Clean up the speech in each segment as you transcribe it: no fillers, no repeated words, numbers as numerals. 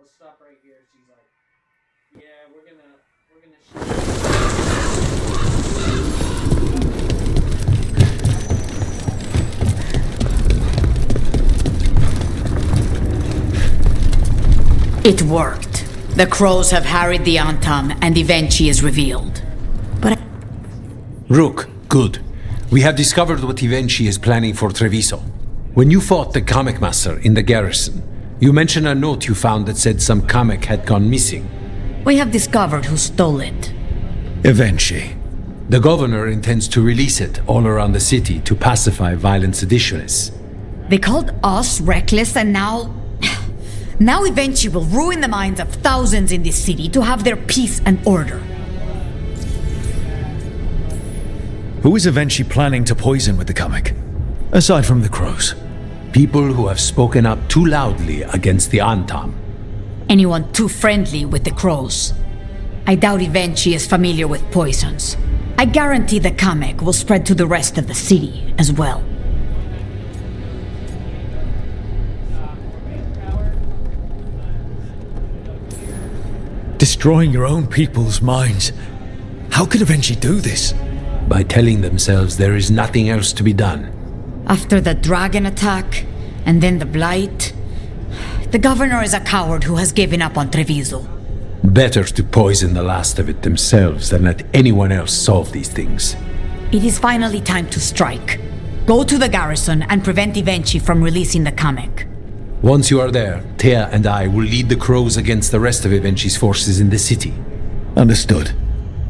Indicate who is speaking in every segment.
Speaker 1: let's stop right here. She's like, yeah, we're gonna.
Speaker 2: It worked. The crows have harried the Antam, and Ivenchi is revealed. But
Speaker 3: Rook, good. We have discovered what Ivenchi is planning for Treviso. When you fought the Kamek Master in the garrison, you mentioned a note you found that said some Kamek had gone missing.
Speaker 2: we have discovered who stole it.
Speaker 4: Ivenchi.
Speaker 3: The governor intends to release it all around the city to pacify violent seditionists.
Speaker 2: They called us reckless, and now... Now Ivenchi will ruin the minds of thousands in this city to have their peace and order.
Speaker 4: Who is Ivenchi planning to poison with the Kamek? Aside from the crows.
Speaker 3: People who have spoken up too loudly against the Antam.
Speaker 2: Anyone too friendly with the crows. I doubt Ivenchi is familiar with poisons. I guarantee the Kamek will spread to the rest of the city as well.
Speaker 4: Destroying your own people's minds. How could Ivenchi do this?
Speaker 3: By telling themselves there is nothing else to be done.
Speaker 2: After the dragon attack, and then the blight, the governor is a coward who has given up on Treviso.
Speaker 3: Better to poison the last of it themselves than let anyone else solve these things.
Speaker 2: It is finally time to strike. Go to the garrison and prevent Ivenchi from releasing the Kamek.
Speaker 3: Once you are there, Thea and I will lead the crows against the rest of Ivenchi's forces in the city.
Speaker 4: Understood.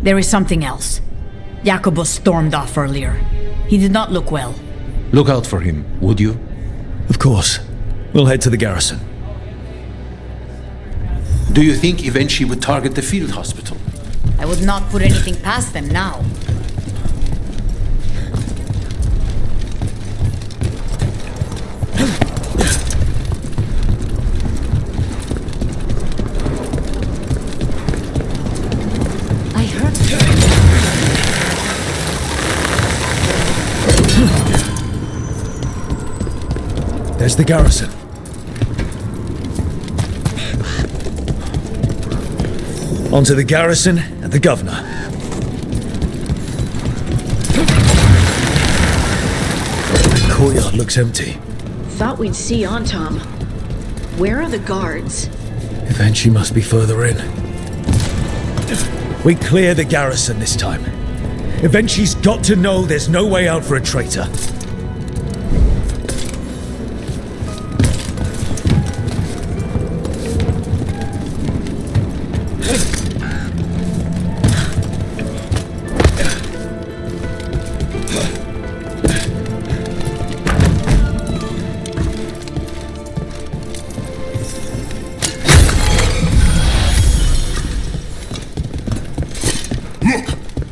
Speaker 2: There is something else. Jacobus stormed off earlier. He did not look well.
Speaker 3: Look out for him, would you?
Speaker 4: Of course. We'll head to the garrison.
Speaker 3: Do you think Ivenchi would target the field hospital?
Speaker 2: I would not put anything past them now. I heard...
Speaker 4: There's the garrison. Onto the garrison and the governor. The courtyard looks empty.
Speaker 5: Thought we'd see Antam. Where are the guards?
Speaker 4: Ivenchi must be further in. We clear the garrison this time. Ivenchi's got to know there's no way out for a traitor.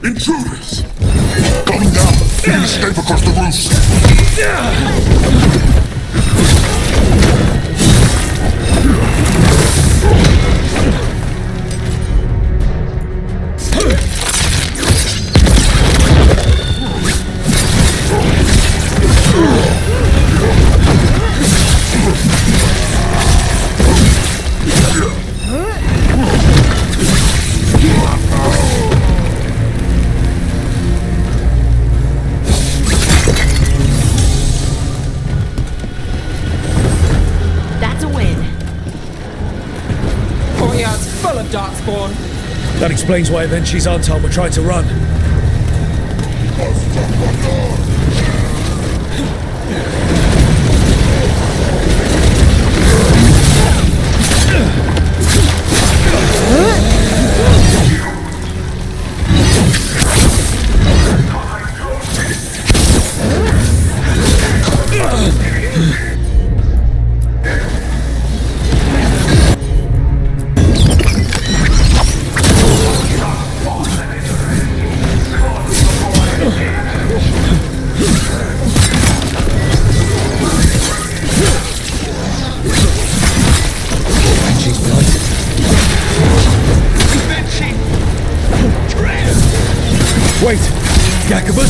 Speaker 6: Intruders! Coming down! Escape across the roofs!
Speaker 1: Darkspawn.
Speaker 4: That explains why Ivenchi's Antam were trying to run. Wait! Jacobus?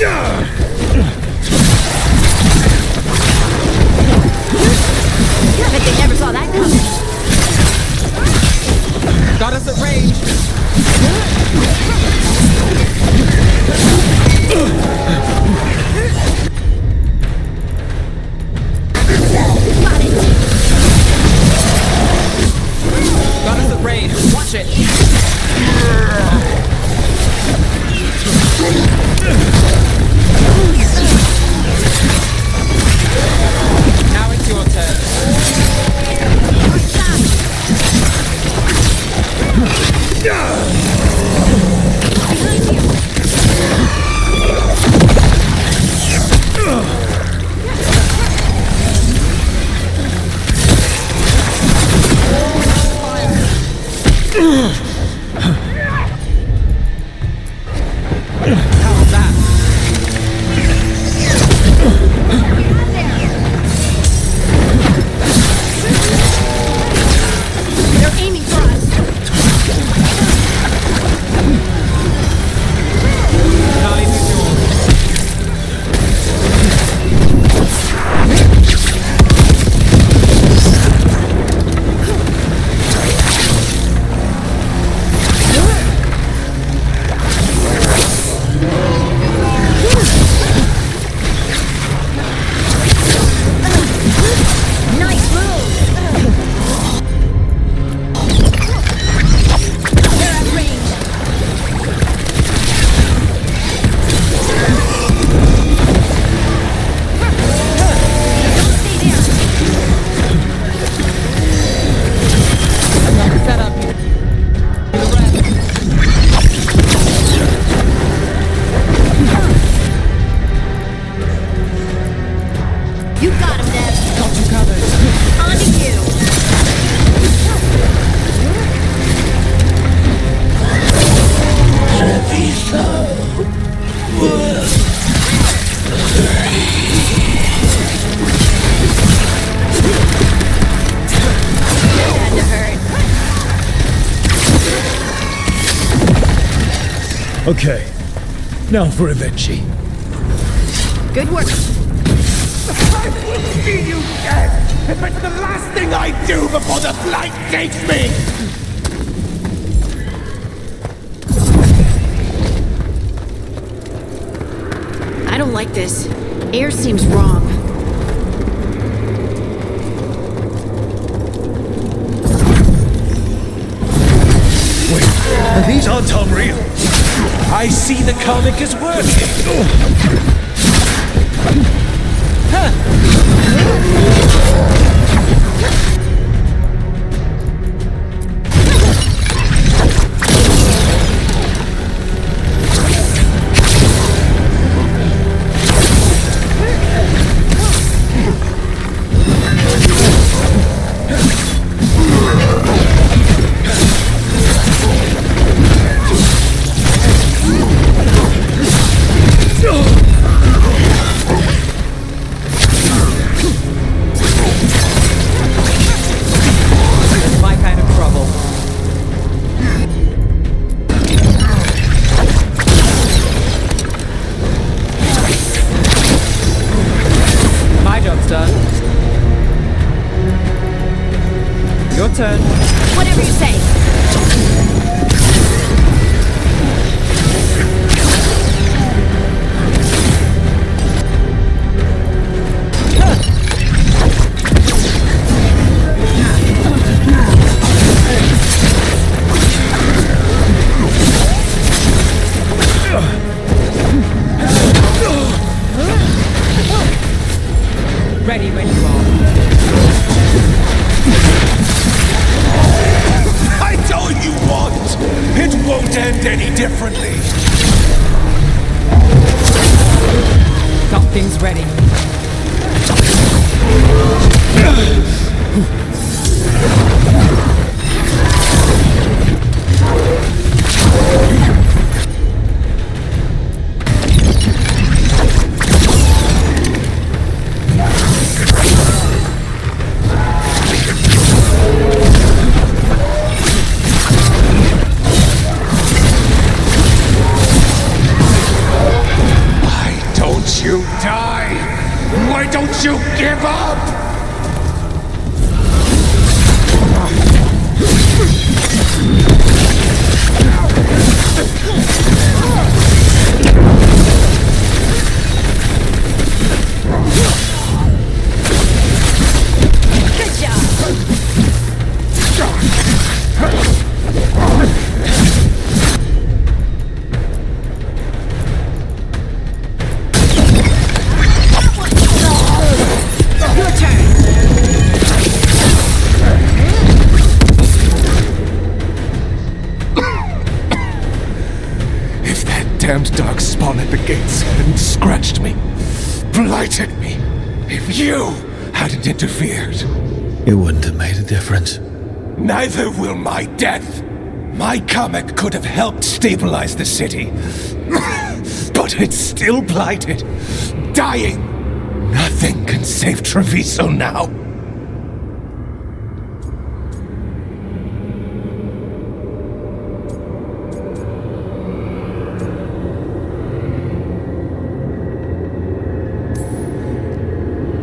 Speaker 5: Bet they never saw that coming.
Speaker 7: Got us at range. Got us at range. Watch it. Now it's your turn. How's that?
Speaker 5: They're aiming for us.
Speaker 7: Charlie, who's yours?
Speaker 5: Nice move. They're at range. Don't stay there.
Speaker 7: Set up. The rest.
Speaker 5: You got him, Ned.
Speaker 7: Got you covered.
Speaker 5: On to you. Had to hurt.
Speaker 4: Okay. Now for Avenchi.
Speaker 5: Good work.
Speaker 6: See you dead! If it's the last thing I do before the flight takes me!
Speaker 5: I don't like this. Air seems wrong.
Speaker 4: Wait, are these Anton real?
Speaker 3: I see the comic is working.
Speaker 7: My kind of trouble. My job's done. Your turn.
Speaker 5: Whatever you say.
Speaker 7: Ready when you are.
Speaker 6: I told you once! It won't end any differently!
Speaker 7: Got things ready.
Speaker 6: I you die? Why don't you give up? Damned dark spawn at the gates hadn't scratched me, blighted me. If you hadn't interfered,
Speaker 4: It wouldn't have made a difference.
Speaker 6: neither will my death. My comic could have helped stabilize the city, but it's still blighted, dying. Nothing can save Treviso now.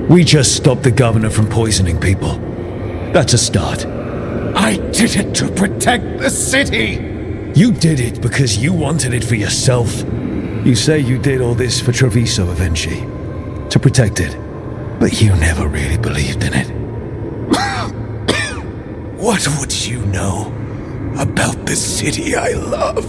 Speaker 4: We just stopped the governor from poisoning people. That's a start.
Speaker 6: I did it to protect the city.
Speaker 4: You did it because you wanted it for yourself. You say you did all this for Treviso Avenchi, to protect it, but you never really believed in it.
Speaker 6: What would you know about the city I love?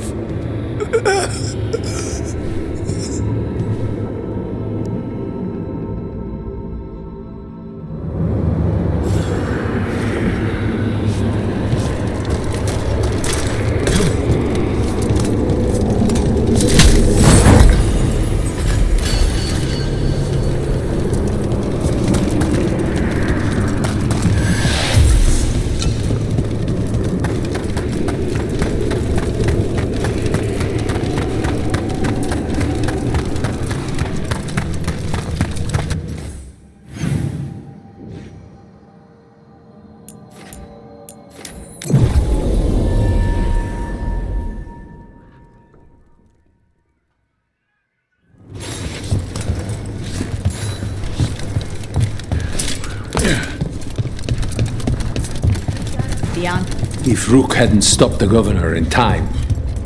Speaker 2: Dion?
Speaker 3: If Rook hadn't stopped the governor in time.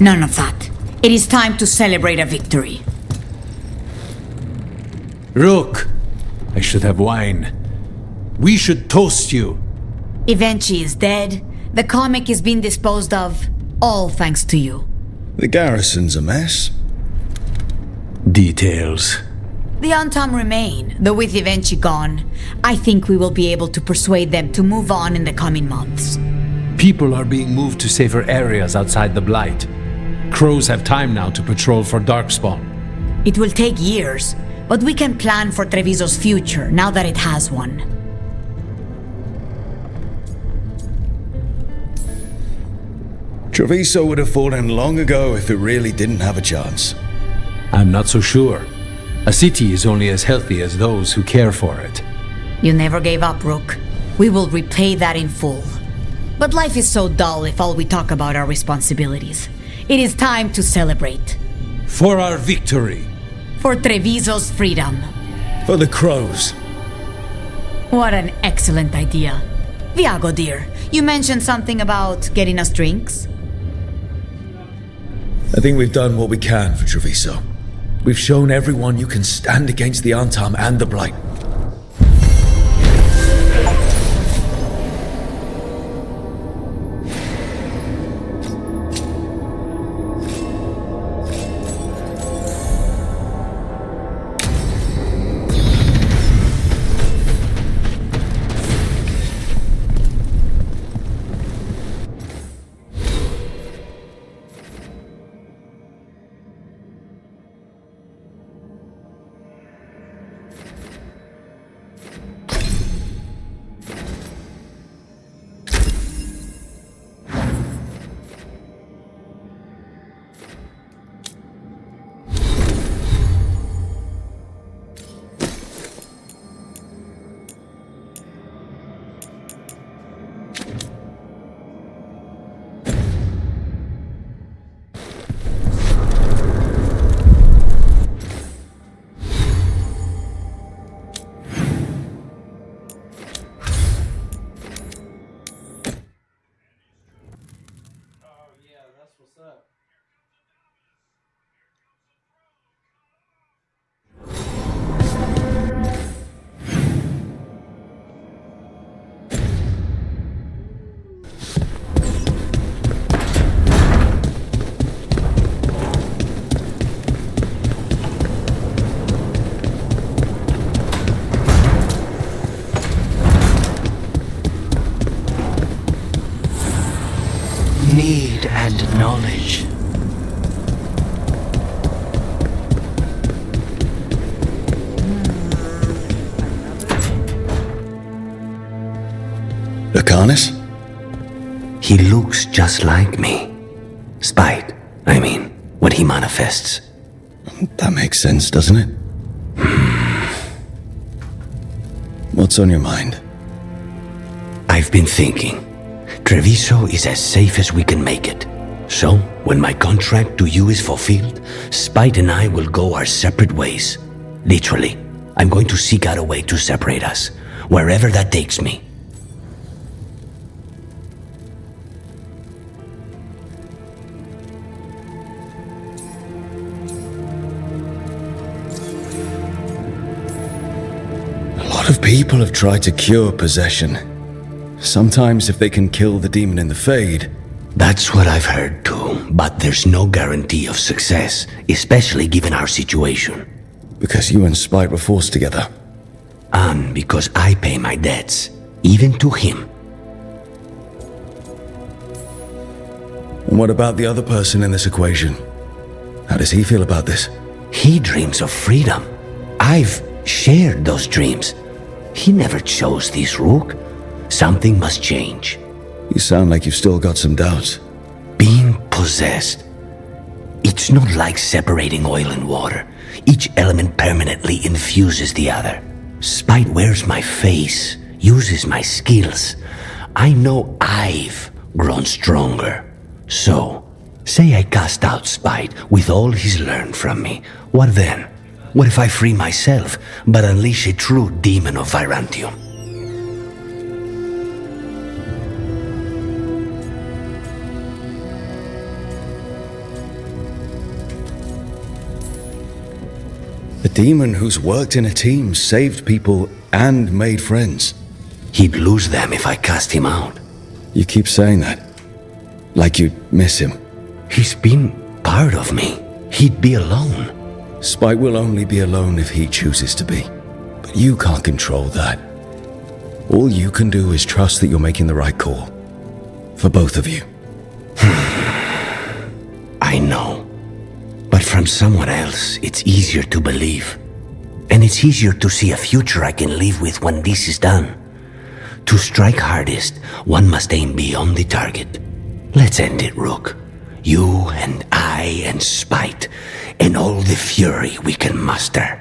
Speaker 2: None of that. It is time to celebrate a victory.
Speaker 3: Rook! I should have wine. We should toast you.
Speaker 2: Evenchi is dead. The comic is being disposed of. All thanks to you.
Speaker 4: The garrison's a mess.
Speaker 3: Details.
Speaker 2: The Antam remain, though with Evenchi gone, I think we will be able to persuade them to move on in the coming months.
Speaker 3: People are being moved to safer areas outside the Blight. Crows have time now to patrol for Darkspawn.
Speaker 2: It will take years, but we can plan for Treviso's future now that it has one.
Speaker 4: Treviso would have fallen long ago if it really didn't have a chance.
Speaker 3: I'm not so sure. A city is only as healthy as those who care for it.
Speaker 2: You never gave up, Rook. We will repay that in full. But life is so dull if all we talk about are responsibilities. It is time to celebrate.
Speaker 3: For our victory!
Speaker 2: For Treviso's freedom.
Speaker 4: For the crows.
Speaker 2: What an excellent idea. Viago, dear, you mentioned something about getting us drinks?
Speaker 4: I think we've done what we can for Treviso. We've shown everyone you can stand against the Antam and the Blight.
Speaker 8: and knowledge.
Speaker 4: Lucanus?
Speaker 8: He looks just like me. Spite, I mean, what he manifests.
Speaker 4: That makes sense, doesn't it? What's on your mind?
Speaker 8: I've been thinking. Treviso is as safe as we can make it. So, when my contract to you is fulfilled, Spite and I will go our separate ways. Literally, I'm going to seek out a way to separate us, wherever that takes me.
Speaker 4: A lot of people have tried to cure possession. Sometimes if they can kill the demon in the Fade.
Speaker 8: That's what I've heard too, but there's no guarantee of success, especially given our situation.
Speaker 4: Because you and Spite were forced together.
Speaker 8: And because I pay my debts, even to him.
Speaker 4: And what about the other person in this equation? How does he feel about this?
Speaker 8: He dreams of freedom. I've shared those dreams. He never chose this, Rook. Something must change.
Speaker 4: You sound like you've still got some doubts.
Speaker 8: Being possessed. It's not like separating oil and water. Each element permanently infuses the other. Spite wears my face, uses my skills. I know I've grown stronger. So, say I cast out Spite with all he's learned from me. What then? What if I free myself, but unleash a true demon of Virantium?
Speaker 4: A demon who's worked in a team, saved people, and made friends.
Speaker 8: He'd lose them if I cast him out.
Speaker 4: You keep saying that. Like you'd miss him.
Speaker 8: He's been part of me. He'd be alone.
Speaker 4: Spite will only be alone if he chooses to be. But you can't control that. All you can do is trust that you're making the right call. For both of you.
Speaker 8: I know. But from someone else, it's easier to believe. And it's easier to see a future I can live with when this is done. To strike hardest, one must aim beyond the target. Let's end it, Rook. You and I and Spite, and all the fury we can muster.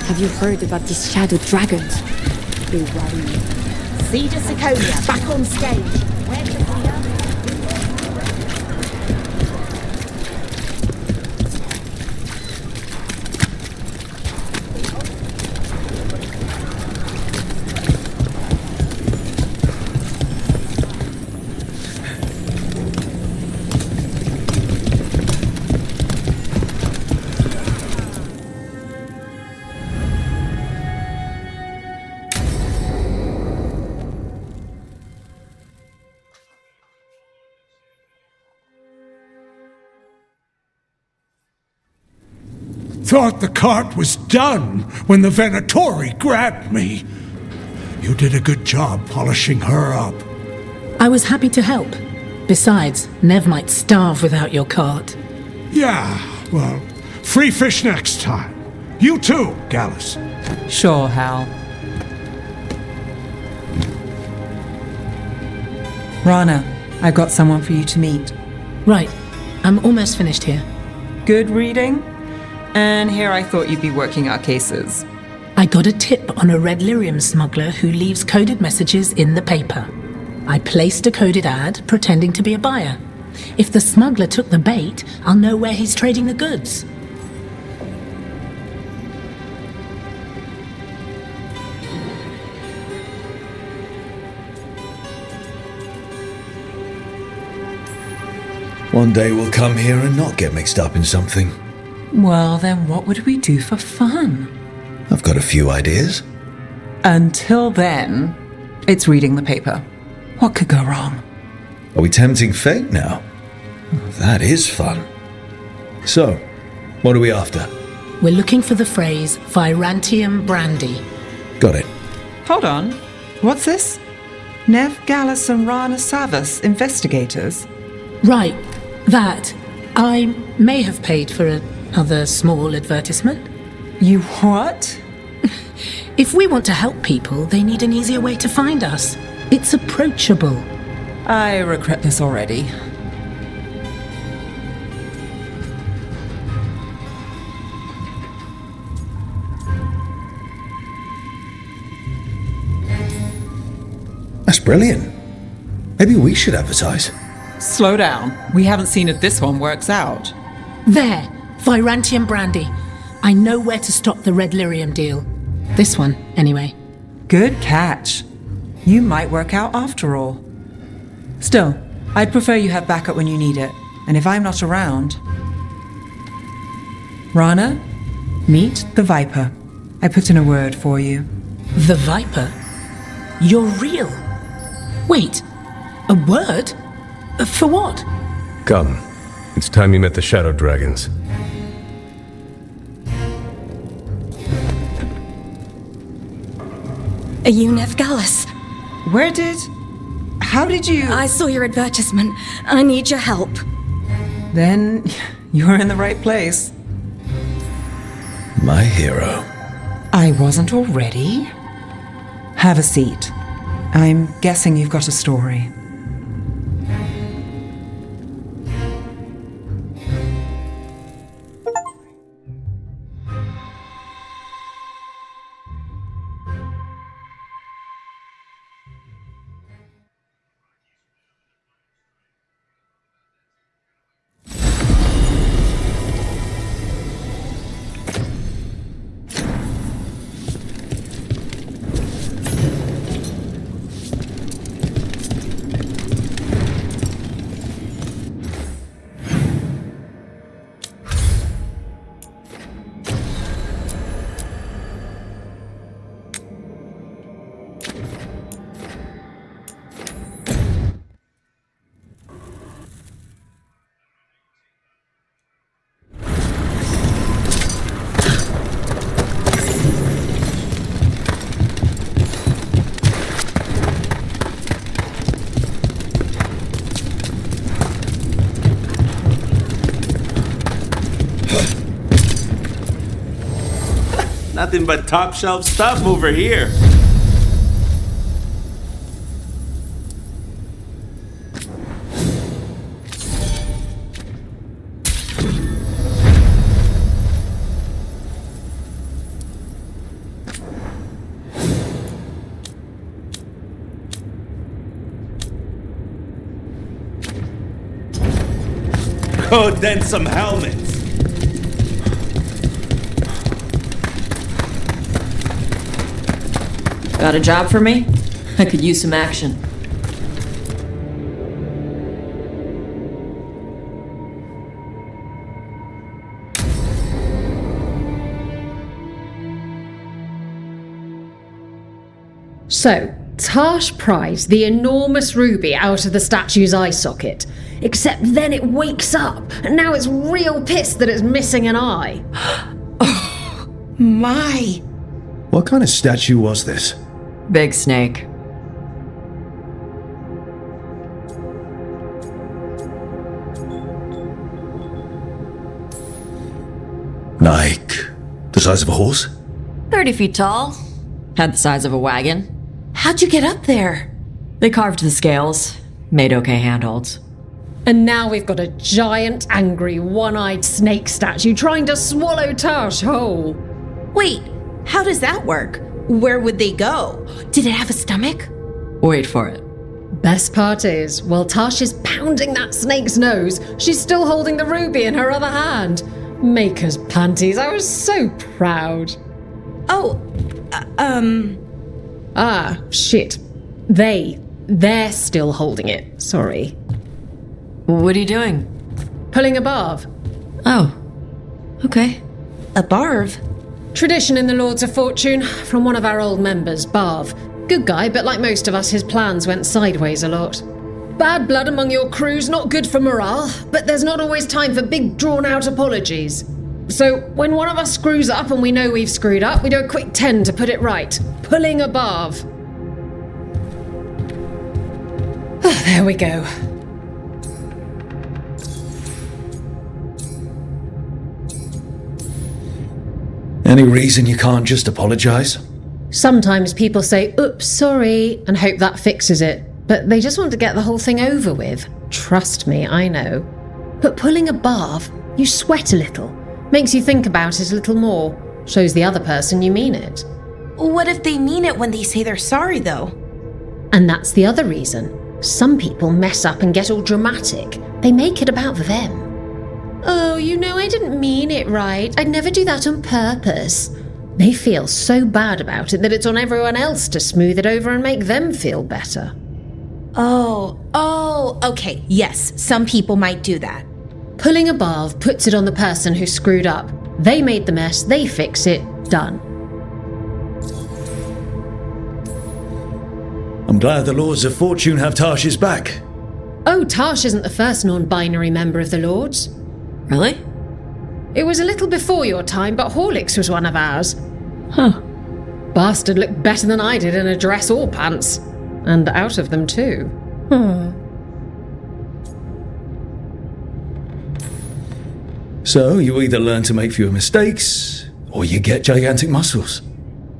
Speaker 2: Have you heard about these shadow dragons? They worry me.
Speaker 5: Cedar Siconia, back on stage. Where's the Cedar?
Speaker 6: Thought the cart was done when the Venatori grabbed me. You did a good job polishing her up.
Speaker 9: I was happy to help. Besides, Nev might starve without your cart.
Speaker 10: Yeah, well, free fish next time. You too, Gallus.
Speaker 7: Sure, Hal. Rana, I've got someone for you to meet.
Speaker 9: Right. I'm almost finished here.
Speaker 7: Good reading? And here I thought you'd be working our cases.
Speaker 9: I got a tip on a red lyrium smuggler who leaves coded messages in the paper. I placed a coded ad pretending to be a buyer. If the smuggler took the bait, I'll know where he's trading the goods.
Speaker 4: One day we'll come here and not get mixed up in something.
Speaker 7: Well, then what would we do for fun?
Speaker 4: I've got a few ideas.
Speaker 7: Until then, it's reading the paper. What could go wrong?
Speaker 4: Are we tempting fate now? That is fun. So, what are we after?
Speaker 9: We're looking for the phrase Virantium Brandy.
Speaker 4: Got it.
Speaker 7: Hold on. What's this? Nev Gallus and Rana Savas, investigators?
Speaker 9: Right. That. I may have paid for another small advertisement.
Speaker 7: You what?
Speaker 9: If we want to help people, they need an easier way to find us. It's approachable.
Speaker 7: I regret this already.
Speaker 4: That's brilliant. Maybe we should advertise.
Speaker 7: Slow down. We haven't seen if this one works out.
Speaker 9: There. Virantium Brandy. I know where to stop the red lyrium deal. This one, anyway.
Speaker 7: Good catch. You might work out after all. Still, I'd prefer you have backup when you need it. And if I'm not around... Rana, meet the Viper. I put in a word for you.
Speaker 9: The Viper? You're real? Wait, a word? For what?
Speaker 11: Come. It's time you met the Shadow Dragons.
Speaker 12: Are you Nev Gallus?
Speaker 7: How did you...
Speaker 12: I saw your advertisement. I need your help.
Speaker 7: Then you're in the right place.
Speaker 4: My hero.
Speaker 7: I wasn't already. Have a seat. I'm guessing you've got a story.
Speaker 13: Nothing but top shelf stuff over here. Oh, then some helmets.
Speaker 14: Got a job for me? I could use some action.
Speaker 15: So, Tash pries the enormous ruby out of the statue's eye socket. Except then it wakes up, and now it's real pissed that it's missing an eye.
Speaker 5: Oh, my.
Speaker 4: What kind of statue was this?
Speaker 14: Big snake.
Speaker 4: Like the size of a horse?
Speaker 14: 30 feet tall. Had the size of a wagon.
Speaker 5: How'd you get up there?
Speaker 14: They carved the scales. Made okay handholds.
Speaker 15: And now we've got a giant, angry, one-eyed snake statue trying to swallow Tash whole.
Speaker 5: Wait, how does that work? Where would they go? Did it have a stomach?
Speaker 14: Wait for it.
Speaker 15: Best part is, while Tash is pounding that snake's nose, she's still holding the ruby in her other hand. Maker's panties, I was so proud.
Speaker 5: Oh,
Speaker 15: Ah, shit. They're still holding it. Sorry.
Speaker 14: What are you doing?
Speaker 15: Pulling a barv.
Speaker 14: Oh. Okay.
Speaker 5: A barv?
Speaker 15: Tradition in the Lords of Fortune, from one of our old members, Barv. Good guy, but like most of us, his plans went sideways a lot. Bad blood among your crew's not good for morale, but there's not always time for big, drawn-out apologies. So, when one of us screws up and we know we've screwed up, we do a quick 10 to put it right. Pulling a barv. Oh, there we go.
Speaker 4: Any reason you can't just apologize?
Speaker 15: Sometimes people say, oops, sorry, and hope that fixes it. But they just want to get the whole thing over with. Trust me, I know. But pulling a barv, you sweat a little. Makes you think about it a little more. Shows the other person you mean it.
Speaker 5: What if they mean it when they say they're sorry, though?
Speaker 15: And that's the other reason. Some people mess up and get all dramatic. They make it about them. Oh, you know, I didn't mean it right. I'd never do that on purpose. They feel so bad about it that it's on everyone else to smooth it over and make them feel better.
Speaker 5: Oh, okay. Yes, some people might do that.
Speaker 15: Pulling a barv puts it on the person who screwed up. They made the mess, they fix it, done.
Speaker 4: I'm glad the Lords of Fortune have Tash's back.
Speaker 15: Oh, Tash isn't the first non-binary member of the Lords.
Speaker 14: Really?
Speaker 15: It was a little before your time, but Horlicks was one of ours.
Speaker 14: Huh.
Speaker 15: Bastard looked better than I did in a dress or pants. And out of them too.
Speaker 4: So, you either learn to make fewer mistakes, or you get gigantic muscles.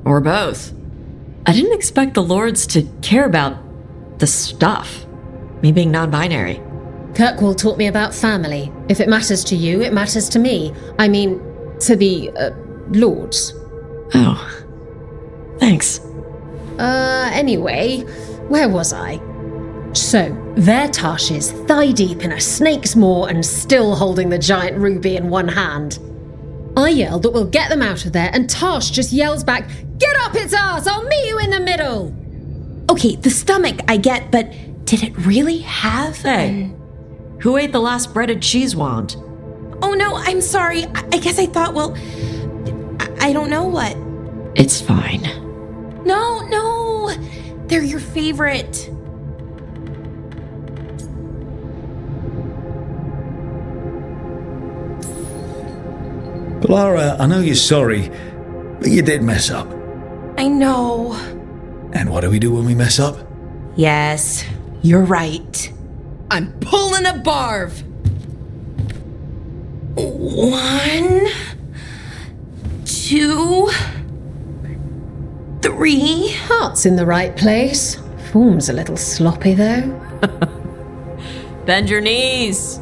Speaker 14: Or both. I didn't expect the Lords to care about the stuff. Me being non-binary.
Speaker 15: Kirkwall taught me about family. If it matters to you, it matters to me. I mean, to the, Lords.
Speaker 14: Oh. Thanks.
Speaker 15: Anyway, where was I? So, there Tash is, thigh-deep in a snake's maw and still holding the giant ruby in one hand. I yelled that we'll get them out of there, and Tash just yells back, "Get up its ass! I'll meet you in the middle!"
Speaker 5: Okay, the stomach, I get, but did it really have...
Speaker 14: Hey, who ate the last breaded cheese wand?
Speaker 5: Oh no, I'm sorry. I guess I thought, well... I don't know what.
Speaker 14: It's fine.
Speaker 5: No! They're your favorite.
Speaker 4: Lara, I know you're sorry, but you did mess up.
Speaker 5: I know.
Speaker 4: And what do we do when we mess up?
Speaker 5: Yes, you're right. I'm pulling a barv. 1, 2, 3.
Speaker 15: Heart's in the right place. Form's a little sloppy, though.
Speaker 14: Bend your knees.